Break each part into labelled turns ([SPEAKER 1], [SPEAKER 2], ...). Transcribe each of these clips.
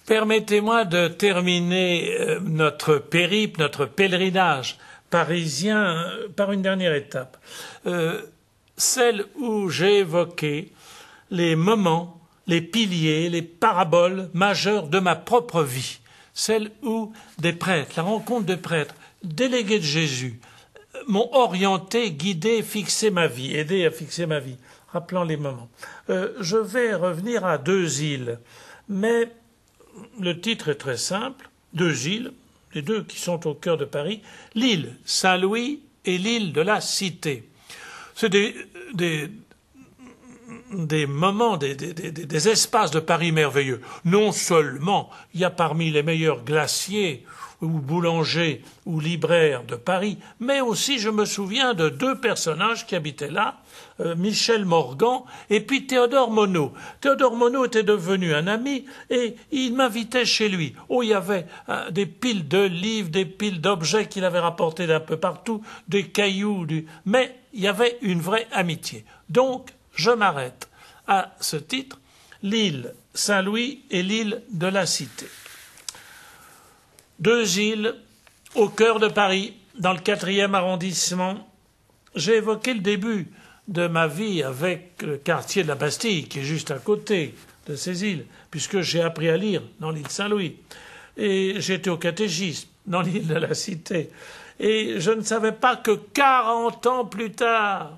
[SPEAKER 1] Permettez-moi de terminer notre périple, notre pèlerinage parisien par une dernière étape, celle où j'ai évoqué les moments, les piliers, les paraboles majeures de ma propre vie, celle où des prêtres, la rencontre de prêtres, délégués de Jésus, m'ont orienté, guidé, fixé ma vie, aidé à fixer ma vie, rappelant les moments. Je vais revenir à 2 îles, mais le titre est très simple, 2 îles, les 2 qui sont au cœur de Paris, l'île Saint-Louis et l'île de la Cité. C'est des moments, des espaces de Paris merveilleux. Non seulement il y a parmi les meilleurs glaciers ou boulangers ou libraires de Paris, mais aussi je me souviens de 2 personnages qui habitaient là, Michel Morgan et puis Théodore Monod. Théodore Monod était devenu un ami et il m'invitait chez lui. Oh, il y avait des piles de livres, des piles d'objets qu'il avait rapportés d'un peu partout, des cailloux, mais il y avait une vraie amitié. Donc, je m'arrête à ce titre, l'île Saint-Louis et l'île de la Cité. 2 îles au cœur de Paris, dans le 4e arrondissement. J'ai évoqué le début de ma vie avec le quartier de la Bastille, qui est juste à côté de ces îles, puisque j'ai appris à lire dans l'île Saint-Louis. Et j'étais au catéchisme dans l'île de la Cité. Et je ne savais pas que 40 ans plus tard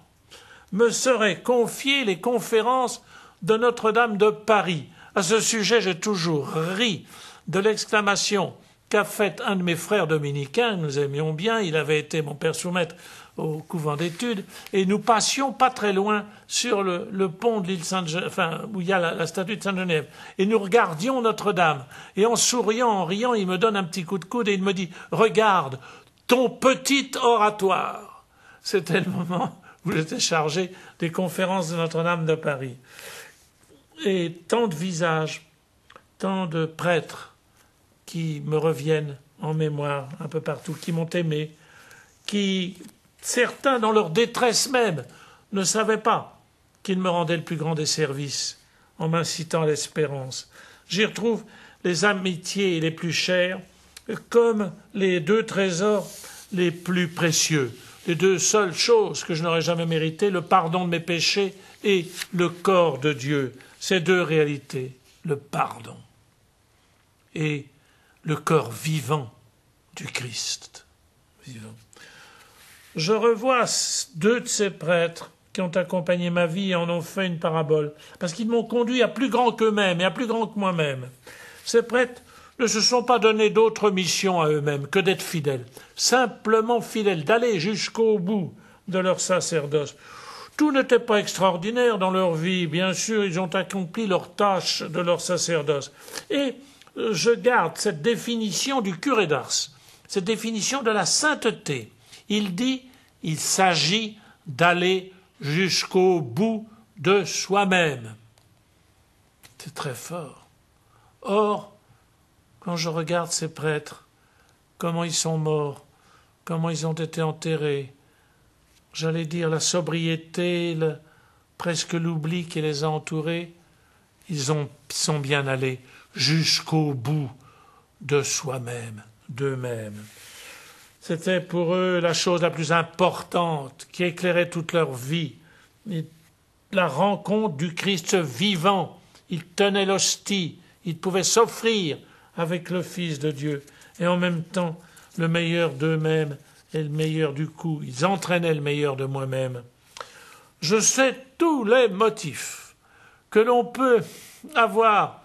[SPEAKER 1] me seraient confiées les conférences de Notre-Dame de Paris. À ce sujet, j'ai toujours ri de l'exclamation qu'a faite un de mes frères dominicains, nous aimions bien, il avait été mon père sous-maître au couvent d'études, et nous passions pas très loin sur le pont de l'île Sainte-Geneviève, enfin, où il y a la statue de Sainte-Geneviève, et nous regardions Notre-Dame, et en souriant, en riant, il me donne un petit coup de coude et il me dit « Regarde, ton petit oratoire !» C'était le moment où j'étais chargé des conférences de Notre-Dame de Paris. Et tant de visages, tant de prêtres qui me reviennent en mémoire un peu partout, qui m'ont aimé, qui, certains dans leur détresse même, ne savaient pas qu'ils me rendaient le plus grand des services en m'incitant à l'espérance. J'y retrouve les amitiés les plus chères comme les 2 trésors les plus précieux, les 2 seules choses que je n'aurais jamais méritées, le pardon de mes péchés et le corps de Dieu. Ces 2 réalités, le pardon et le corps vivant du Christ. Vivant. Je revois 2 de ces prêtres qui ont accompagné ma vie et en ont fait une parabole, parce qu'ils m'ont conduit à plus grand qu'eux-mêmes et à plus grand que moi-même. Ces prêtres ne se sont pas donné d'autre mission à eux-mêmes que d'être fidèles, simplement fidèles, d'aller jusqu'au bout de leur sacerdoce. Tout n'était pas extraordinaire dans leur vie, bien sûr, ils ont accompli leur tâche de leur sacerdoce. Et je garde cette définition du curé d'Ars, cette définition de la sainteté. Il dit, il s'agit d'aller jusqu'au bout de soi-même. C'est très fort. Or, quand je regarde ces prêtres, comment ils sont morts, comment ils ont été enterrés, j'allais dire la sobriété, presque l'oubli qui les a entourés, ils sont bien allés jusqu'au bout de soi-même, d'eux-mêmes. C'était pour eux la chose la plus importante qui éclairait toute leur vie. La rencontre du Christ vivant. Ils tenaient l'hostie, ils pouvaient s'offrir avec le Fils de Dieu et en même temps le meilleur d'eux-mêmes et le meilleur du coup. Ils entraînaient le meilleur de moi-même. Je sais tous les motifs que l'on peut avoir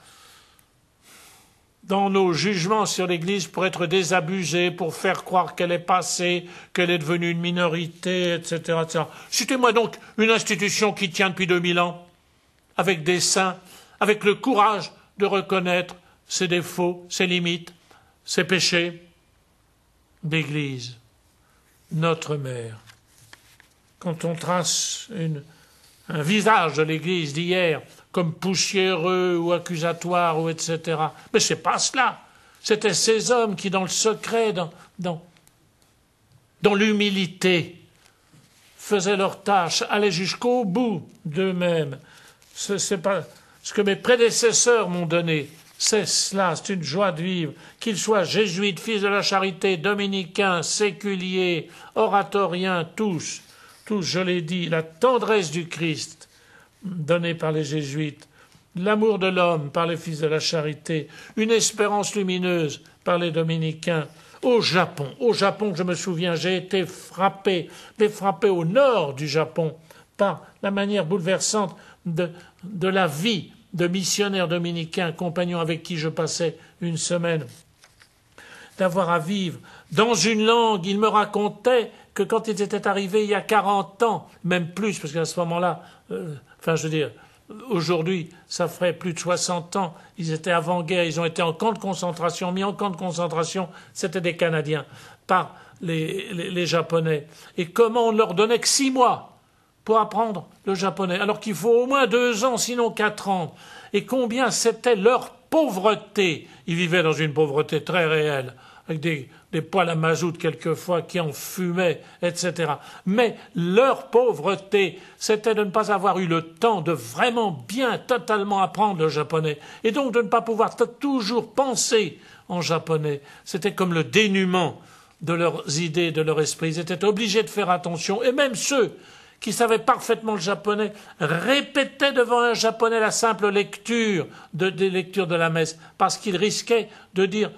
[SPEAKER 1] dans nos jugements sur l'Église pour être désabusée, pour faire croire qu'elle est passée, qu'elle est devenue une minorité, etc., etc. Citez-moi donc une institution qui tient depuis 2000 ans, avec des saints, avec le courage de reconnaître ses défauts, ses limites, ses péchés. L'Église, notre mère. Quand on trace une un visage de l'Église d'hier comme poussiéreux ou accusatoire ou etc. Mais c'est pas cela. C'était ces hommes qui, dans le secret, dans l'humilité, faisaient leur tâche, allaient jusqu'au bout d'eux-mêmes. C'est pas ce que mes prédécesseurs m'ont donné. C'est cela, c'est une joie de vivre. Qu'ils soient jésuites, fils de la charité, dominicains, séculiers, oratoriens, tous, je l'ai dit, la tendresse du Christ donnée par les jésuites, l'amour de l'homme par les fils de la charité, une espérance lumineuse par les dominicains. Au Japon, je me souviens, j'ai été frappé au nord du Japon par la manière bouleversante de la vie de missionnaires dominicains, compagnons avec qui je passais une semaine, d'avoir à vivre dans une langue. Ils me racontaient que quand ils étaient arrivés il y a 40 ans, même plus, parce qu'à ce moment-là, aujourd'hui, ça ferait plus de 60 ans, ils étaient avant-guerre, ils ont été en camp de concentration, mis en camp de concentration, c'était des Canadiens, par les Japonais. Et comment on leur donnait que 6 mois pour apprendre le japonais, alors qu'il faut au moins 2 ans, sinon 4 ans. Et combien c'était leur pauvreté. Ils vivaient dans une pauvreté très réelle, avec des poêles à mazout quelquefois qui en fumaient, etc. Mais leur pauvreté, c'était de ne pas avoir eu le temps de vraiment bien, totalement apprendre le japonais, et donc de ne pas pouvoir toujours penser en japonais. C'était comme le dénuement de leurs idées, de leur esprit. Ils étaient obligés de faire attention, et même ceux qui savaient parfaitement le japonais, répétaient devant un japonais la simple lecture des lectures de la messe, parce qu'ils risquaient de dire,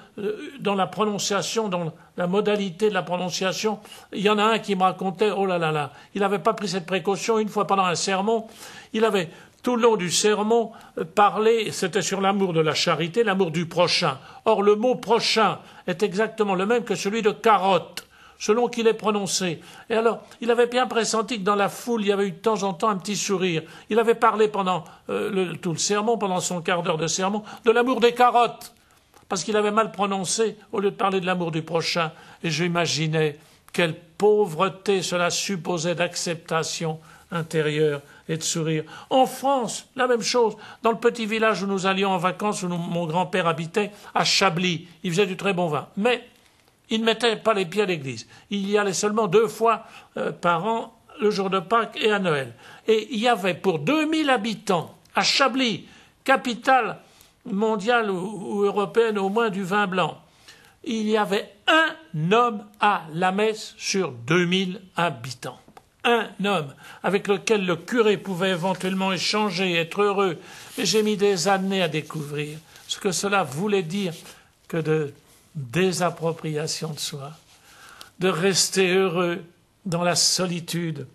[SPEAKER 1] dans la prononciation, dans la modalité de la prononciation, il y en a un qui me racontait, oh là là là, il n'avait pas pris cette précaution, une fois pendant un sermon, il avait tout le long du sermon parlé, c'était sur l'amour de la charité, l'amour du prochain. Or le mot prochain est exactement le même que celui de carotte, selon qu'il est prononcé. Et alors, il avait bien pressenti que dans la foule, il y avait eu de temps en temps un petit sourire. Il avait parlé pendant tout le sermon, pendant son quart d'heure de sermon, de l'amour des carottes, parce qu'il avait mal prononcé au lieu de parler de l'amour du prochain. Et j'imaginais quelle pauvreté cela supposait d'acceptation intérieure et de sourire. En France, la même chose. Dans le petit village où nous allions en vacances, où mon grand-père habitait, à Chablis, il faisait du très bon vin. Mais il ne mettait pas les pieds à l'église. Il y allait seulement 2 fois par an, le jour de Pâques et à Noël. Et il y avait pour 2000 habitants, à Chablis, capitale mondiale ou européenne au moins du vin blanc, il y avait un homme à la messe sur 2000 habitants. Un homme avec lequel le curé pouvait éventuellement échanger, être heureux. Mais j'ai mis des années à découvrir ce que cela voulait dire que de désappropriation de soi, de rester heureux dans la solitude,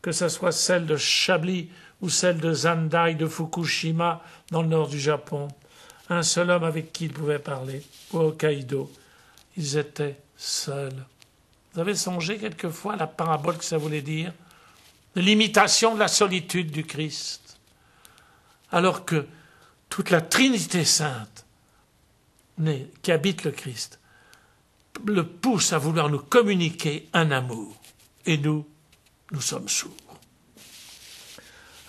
[SPEAKER 1] que ce soit celle de Chablis ou celle de Zandai, de Fukushima, dans le nord du Japon. Un seul homme avec qui il pouvait parler, au Hokkaido. Ils étaient seuls. Vous avez songé quelquefois à la parabole que ça voulait dire? L'imitation de la solitude du Christ. Alors que toute la Trinité sainte qui habite le Christ le pousse à vouloir nous communiquer un amour. Et nous sommes sourds.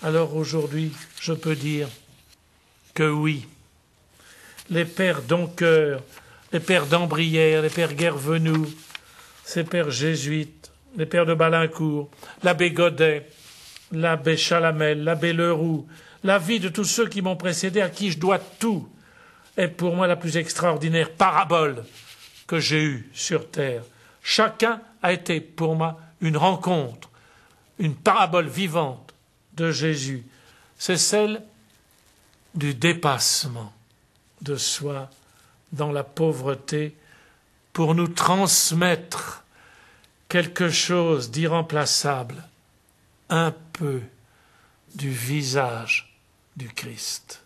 [SPEAKER 1] Alors aujourd'hui, je peux dire que oui, les pères Doncoeur, les pères d'Ambrières, les pères Guervenoux, ces pères jésuites, les pères de Balincourt, l'abbé Godet, l'abbé Chalamel, l'abbé Leroux, la vie de tous ceux qui m'ont précédé, à qui je dois tout, est pour moi la plus extraordinaire parabole que j'ai eue sur terre. Chacun a été pour moi une rencontre, une parabole vivante de Jésus. C'est celle du dépassement de soi dans la pauvreté pour nous transmettre quelque chose d'irremplaçable, un peu du visage du Christ.